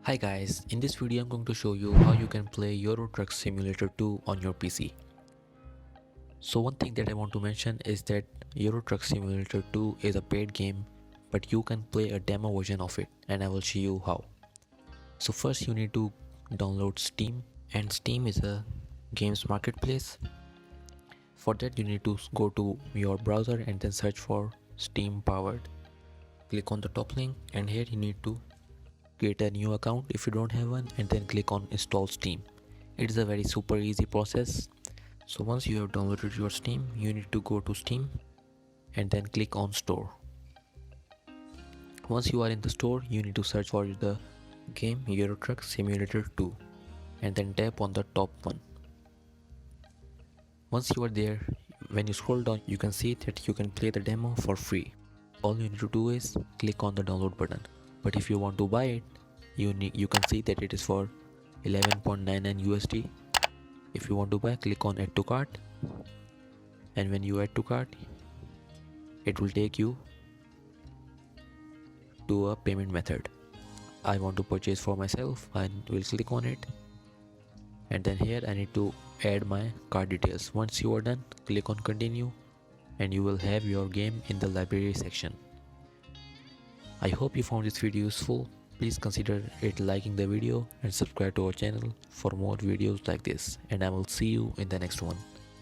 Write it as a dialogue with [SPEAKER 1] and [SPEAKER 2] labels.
[SPEAKER 1] Hi guys, in this video I'm going to show you how you can play Euro Truck Simulator 2 on your PC. So one thing that I want to mention is that Euro Truck Simulator 2 is a paid game, but you can play a demo version of it and I will show you how. So first you need to download Steam, and Steam is a games marketplace. For that you need to go to your browser and then search for Steam Powered. Click on the top link and here you need to create a new account if you don't have one and then click on install Steam. It is a very super easy process. So once you have downloaded your Steam, you need to go to Steam and then click on store. Once you are in the store, you need to search for the game Euro Truck Simulator 2 and then tap on the top one. Once you are there, when you scroll down, you can see that you can play the demo for free. All you need to do is click on the download button. But if you want to buy it, you can see that it is for 11.99 USD. If you want to buy, click on add to cart, and when you add to cart, it will take you to a payment method. I want to purchase for myself and will click on it, and then here I need to add my card details. Once you are done, click on continue and you will have your game in the library section. I hope you found this video useful. Please consider liking the video and subscribe to our channel for more videos like this, and I will see you in the next one.